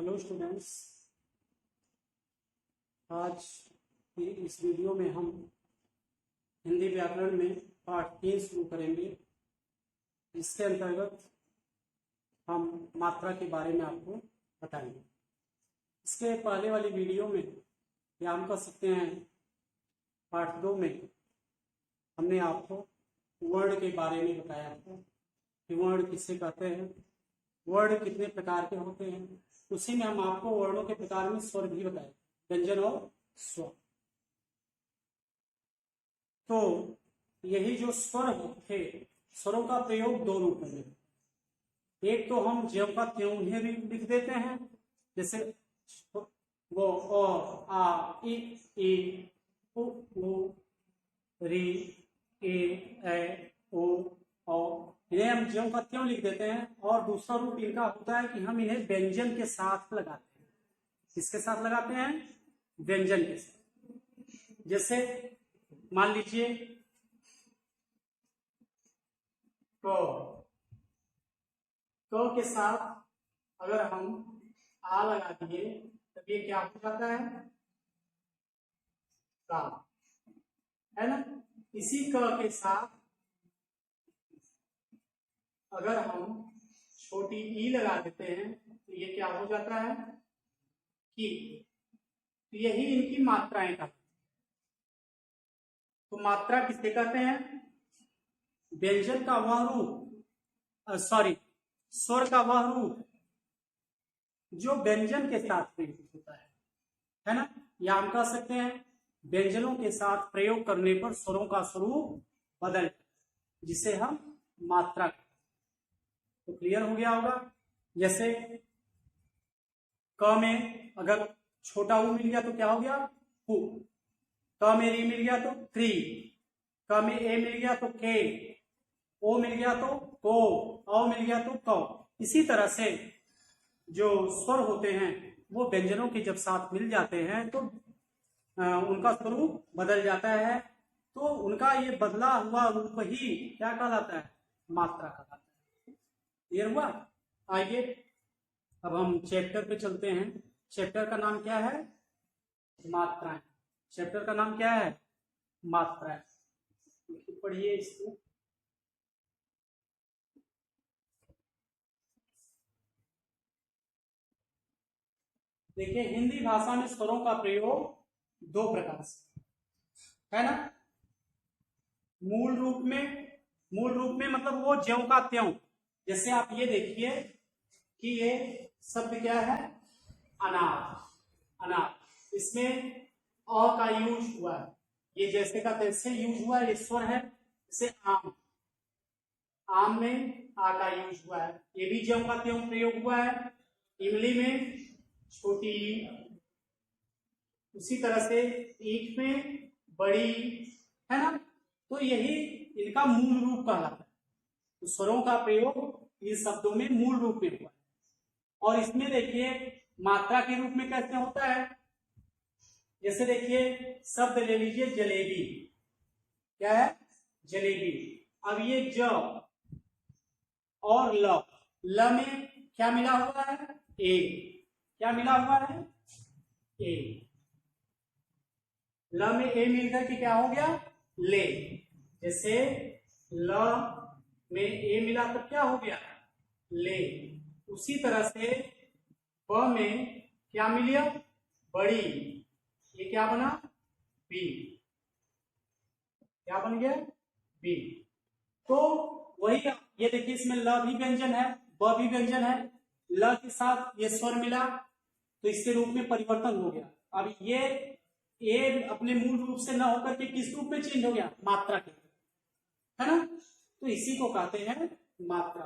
Hello students, आज की इस वीडियो में हम हिंदी व्याकरण में पाठ 3 शुरू करेंगे। इसके अंतर्गत हम मात्रा के बारे में आपको बताएंगे। इसके पहले वाली वीडियो में या हम कह सकते हैं पाठ 2 में हमने आपको वर्ण के बारे में बताया था कि वर्ण किसे कहते हैं, वर्ण कितने प्रकार के होते हैं। उसी में हम आपको वर्णों के प्रकार में स्वर भी बताए, व्यंजन और स्वर। तो यही जो स्वर थे, स्वरों का प्रयोग 2 रूप में। एक तो हम ज्यों का त्यों ही लिख देते हैं, जैसे वो अ आ इ उ री ए ओ इन्हें हम ज्यों का त्यों लिख देते हैं। और दूसरा रूप इनका होता है कि हम इन्हें व्यंजन के साथ लगाते हैं। किसके साथ लगाते हैं? व्यंजन के साथ। जैसे मान लीजिए क के साथ अगर हम आ लगा दिए तब ये क्या हो जाता है? का, है ना। इसी क के साथ अगर हम छोटी ई लगा देते हैं तो ये क्या हो जाता है? कि। तो यही इनकी मात्राएं का। तो मात्रा किससे कहते हैं? व्यंजन का वह रूप, स्वर का वह रूप जो व्यंजन के साथ प्रयुक्त होता है ना। या हम कह सकते हैं व्यंजनों के साथ प्रयोग करने पर स्वरों का स्वरूप बदल, जिसे हम मात्रा कहते हैं। तो क्लियर हो गया होगा। जैसे क में अगर छोटा ऊ मिल गया तो क्या हो गया? कु। क में री मिल गया तो क्री। क में ए मिल गया तो के। ओ मिल गया तो को। औ मिल गया तो कौ। इसी तरह से जो स्वर होते हैं वो व्यंजनों के जब साथ मिल जाते हैं तो उनका स्वरूप बदल जाता है। तो उनका ये बदला हुआ रूप ही क्या कहलाता है? मात्रा कहलाता है। क्लियर हुआ? आइए अब हम चैप्टर पे चलते हैं। चैप्टर का नाम क्या है? मात्राएं। चैप्टर का नाम क्या है? मात्राएं। पढ़िए इसको। देखिए, हिंदी भाषा में स्वरों का प्रयोग 2 प्रकार से है ना। मूल रूप में मतलब वो ज्यों का त्यों। जैसे आप ये देखिए कि ये शब्द क्या है? अनाथ। इसमें अ का यूज हुआ है। ये जैसे का तैसे यूज हुआ है, स्वर है। जैसे आम में आ का यूज हुआ है, ये भी ज्यों का त्यों प्रयोग हुआ है। इमली में छोटी, उसी तरह से ईंट में बड़ी, है ना। तो यही इनका मूल रूप कहलाता है। तो स्वरों का प्रयोग इन शब्दों में मूल रूप में हुआ है। और इसमें देखिए मात्रा के रूप में कैसे होता है। जैसे देखिए शब्द ले लीजिए जलेबी। क्या है? जलेबी। अब ये ज और ल में क्या मिला हुआ है? ए। क्या मिला हुआ है? ए। ल में ए मिलकर के क्या हो गया? ले। जैसे ल में ए मिला तो क्या हो गया? ले। उसी तरह से ब में क्या मिला? बड़ी। ये क्या बना? बी। क्या बन गया? बी। तो वही ये देखिए, इसमें ल भी व्यंजन है, ब भी व्यंजन है। ल के साथ ये स्वर मिला तो इसके रूप में परिवर्तन हो गया। अब ये ए अपने मूल रूप से न होकर के किस रूप में चेंज हो गया? मात्रा के, है ना। तो इसी को कहते हैं मात्रा।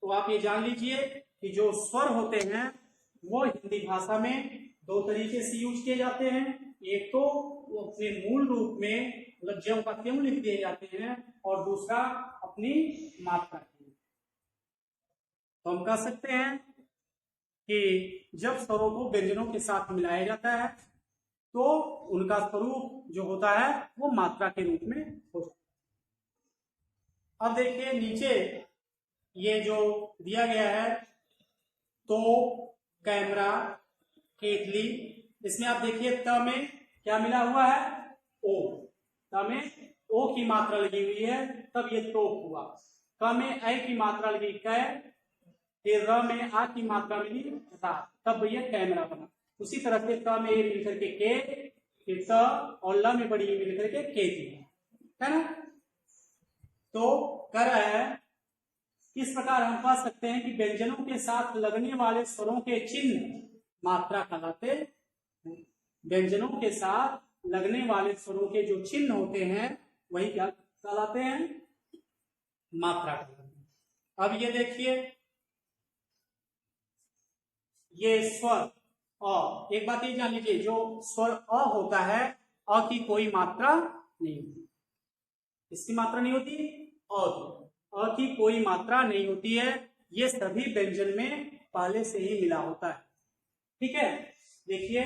तो आप ये जान लीजिए कि जो स्वर होते हैं वो हिंदी भाषा में 2 तरीके से यूज किए जाते हैं। एक तो वो अपने मूल रूप में मतलब ज्यों का त्यों लिख दिए जाते हैं, और दूसरा अपनी मात्रा के। तो हम कह सकते हैं कि जब स्वरों को व्यंजनों के साथ मिलाया जाता है तो उनका स्वरूप जो होता है वो मात्रा के रूप में हो जाता है। अब देखिए नीचे ये जो दिया गया है, तो कैमरा, केतली। इसमें आप देखिए त में क्या मिला हुआ है, ओ। त में ओ की मात्रा लगी हुई है, तब ये तोप हुआ। क में ऐ की मात्रा लगी कै, फिर र में आ की मात्रा मिली रा, तब ये कैमरा बना। उसी तरह से क में ये मिलकर के, फिर त और ल में बड़ी मिलकर के केतली, है ना। तो कर रहा है, इस प्रकार हम कह सकते हैं कि व्यंजनों के साथ लगने वाले स्वरों के चिन्ह मात्रा कहलाते हैं। व्यंजनों के साथ लगने वाले स्वरों के जो चिन्ह होते हैं वही क्या कहलाते हैं, मात्रा कहलाते हैं। अब ये देखिए, ये स्वर अ, एक बात ये जान लीजिए, जो स्वर अ होता है, अ की कोई मात्रा नहीं होती। इसकी मात्रा नहीं होती, अ की कोई मात्रा नहीं होती है। ये सभी व्यंजन में पहले से ही मिला होता है, ठीक है। देखिए,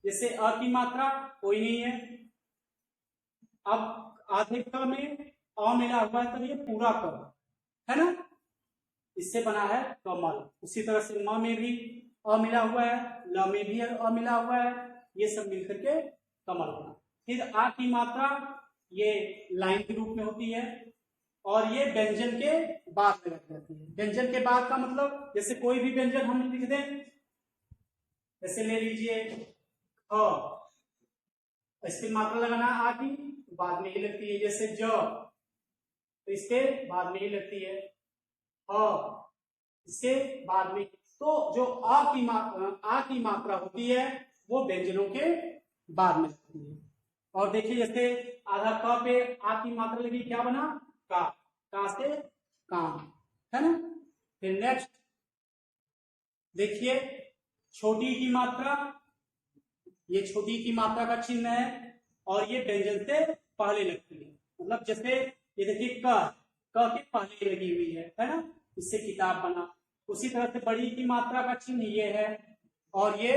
जैसे अ की मात्रा कोई नहीं है, अब आधे क में अ मिला हुआ है, तब ये पूरा क है ना, इससे बना है कमल। उसी तरह से म में भी अ मिला हुआ है, ल में भी अ मिला हुआ है, ये सब मिलकर के कमल बना। फिर आ की मात्रा ये लाइन के रूप में होती है, और ये व्यंजन के बाद में लग जाती है। व्यंजन के बाद का मतलब, जैसे कोई भी व्यंजन हम लिख दें, जैसे ले लीजिए अ, इसकी मात्रा लगाना आ की, तो बाद में ही लगती है। जैसे ज, तो इसके बाद में ही लगती है। इसके बाद में। तो जो आ की मात्रा होती है वो व्यंजनों के बाद में लगती है। और देखिए, जैसे आधा क पे आ की मात्रा लगी, क्या बना, का से काम, है ना। फिर नेक्स्ट देखिए, छोटी की मात्रा, ये छोटी की मात्रा का चिन्ह है, और ये व्यंजन से पहले लगती है। मतलब जैसे ये देखिए, क के पहले लगी हुई है ना, इससे किताब बना। उसी तरह से बड़ी की मात्रा का चिन्ह ये है, और ये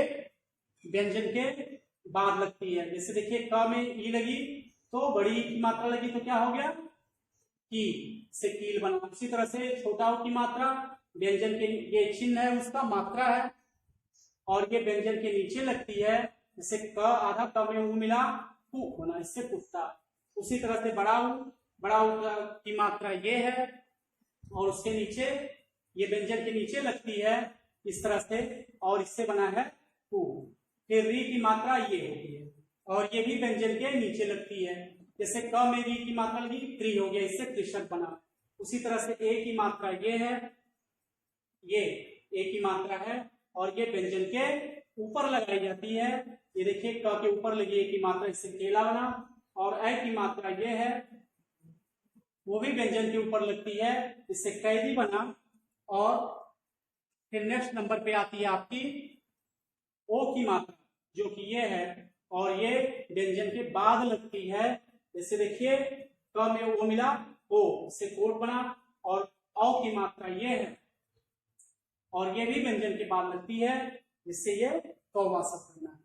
व्यंजन के बाद लगती है। जैसे देखिए, क में ई लगी, तो बड़ी की मात्रा लगी, तो क्या हो गया, की, से कील बना। उसी तरह से छोटा की मात्रा व्यंजन के, ये चिन्ह है उसका, मात्रा है, और ये व्यंजन के नीचे लगती है। जैसे क आधा क में ऊ मिला, कु होना, इससे कुत्ता। उसी तरह से बड़ा ऊ की मात्रा ये है, और उसके नीचे, ये व्यंजन के नीचे लगती है इस तरह से, और इससे बना है कु। फिर री की मात्रा ये होती है, और ये भी व्यंजन के नीचे लगती है। जैसे क में री की मात्रा लगी, त्रि हो गया, इससे कृषक बना। उसी तरह से ए की मात्रा ये है, ये ए की मात्रा है, और ये व्यंजन के ऊपर लगाई जाती है। ये देखिए, क के ऊपर लगी ए की मात्रा, इससे केला बना। और ऐ की मात्रा ये है, वो भी व्यंजन के ऊपर लगती है, इससे कैदी बना। और फिर नेक्स्ट नंबर पे आती है आपकी ओ की मात्रा, जो कि ये है, और ये व्यंजन के बाद लगती है। जैसे देखिए, क में ओ मिला, ओ से कोट बना, और औ की मात्रा ये है, और ये भी व्यंजन के बाद लगती है, जिससे ये कौवा शब्द बना।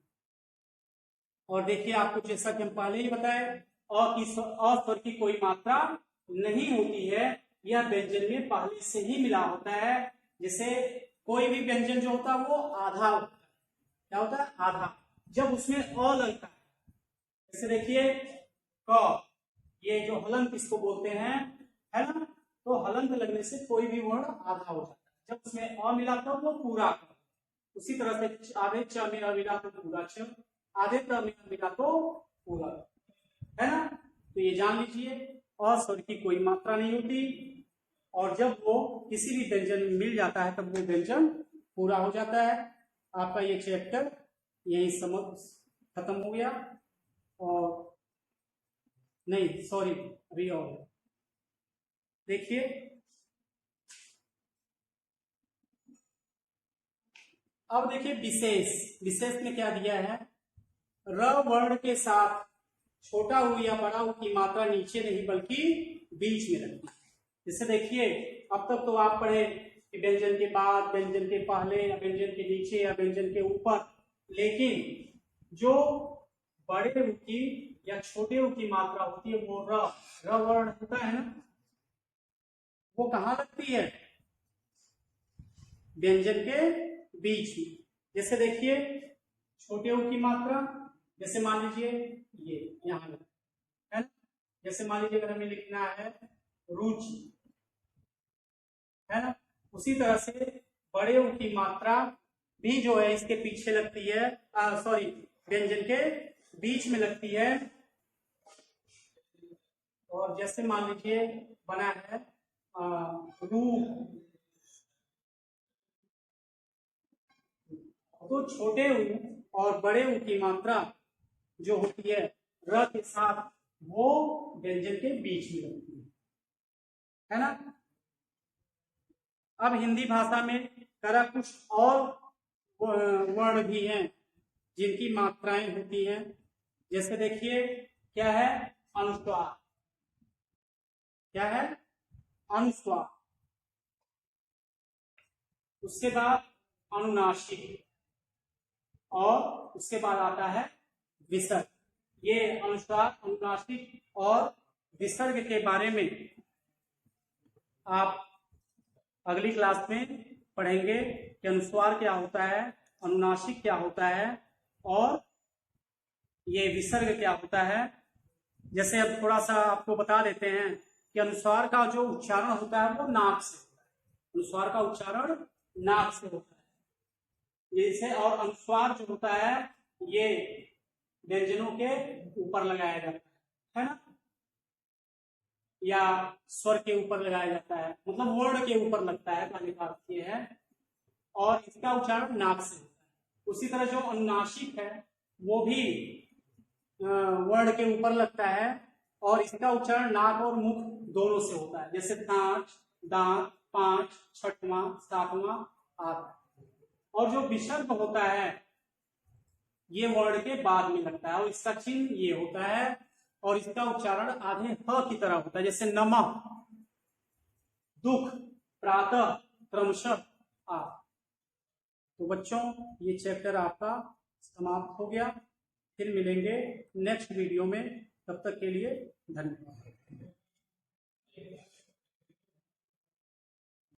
और देखिए, आपको जैसा कि हम पहले ही बताए, अ स्वर की कोई मात्रा नहीं होती है, यह व्यंजन में पहले से ही मिला होता है। जैसे कोई भी व्यंजन जो होता है वो आधा होता है, क्या होता है, आधा, जब उसमें अ लगता है। जैसे देखिए, क, ये जो हलंत इसको बोलते हैं, है ना, तो हलंत लगने से कोई भी वर्ण आधा हो जाता है। जब उसमें अ मिला तो वो पूरा क। उसी तरह से आधे च में अ मिला तो पूरा छ, आधे त में अ मिला तो पूरा, है ना। तो ये जान लीजिए, अ स्वर की कोई मात्रा नहीं होती, और जब वो किसी भी व्यंजन में मिल जाता है तब वो व्यंजन पूरा हो जाता है। आपका ये चैप्टर यही समझ खत्म हो गया। और नहीं, सॉरी, अभी और देखिए, अब देखिए विशेष। विशेष में क्या दिया है, र वर्ण के साथ छोटा ऊ या बड़ा ऊ की मात्रा नीचे नहीं बल्कि बीच में लगती है। जैसे देखिए, अब तक तो आप पढ़े कि व्यंजन के बाद, व्यंजन के पहले, या व्यंजन के नीचे, या व्यंजन के ऊपर, लेकिन जो बड़े ऊ की या छोटे ऊ की मात्रा होती है वो र वर्ण होता है ना, वो कहाँ लगती है, व्यंजन के बीच में। जैसे देखिए छोटे ऊ की मात्रा, जैसे मान लीजिए ये यहाँ है ना, जैसे मान लीजिए अगर हमें लिखना है रुचि, है ना, उसी तरह से बड़े ऊ की मात्रा भी जो है इसके पीछे लगती है, सॉरी व्यंजन के बीच में लगती है। और जैसे मान लीजिए बना है रू, तो छोटे ऊ और बड़े ऊ की मात्रा जो होती है र के साथ, वो व्यंजन के बीच में लगती है ना। अब हिंदी भाषा में करा कुछ और वर्ण भी हैं जिनकी मात्राएं होती हैं। जैसे देखिए क्या है, अनुस्वार, क्या है, अनुस्वार। उसके बाद अनुनासिक, और उसके बाद आता है विसर्ग। ये अनुस्वार, अनुनासिक और विसर्ग के बारे में आप अगली क्लास में पढ़ेंगे कि अनुस्वार क्या होता है, अनुनासिक क्या होता है, और ये विसर्ग क्या होता है। जैसे अब थोड़ा सा आपको बता देते हैं कि अनुस्वार का जो उच्चारण होता है वो नाक से होता है, अनुस्वार का उच्चारण नाक से होता है जैसे, और अनुस्वार जो होता है ये व्यंजनों के ऊपर लगाया जाता है ना, या स्वर के ऊपर लगाया जाता है, मतलब वर्ण के ऊपर लगता है, कहने का अर्थ ये है, और इसका उच्चारण नाक से होता है। उसी तरह जो अनुनासिक है वो भी वर्ण के ऊपर लगता है, और इसका उच्चारण नाक और मुख दोनों से होता है, जैसे दांत, दांत, पांच, छठवां, सातवां आदि। और जो विसर्ग होता है ये वर्ण के बाद में लगता है, और इसका चिन्ह ये होता है, और इसका उच्चारण आधे ह की तरह होता है, जैसे नमः, दुख, प्रातः, क्रमशः आ। तो बच्चों ये चैप्टर आपका समाप्त हो गया। फिर मिलेंगे नेक्स्ट वीडियो में, तब तक के लिए धन्यवाद।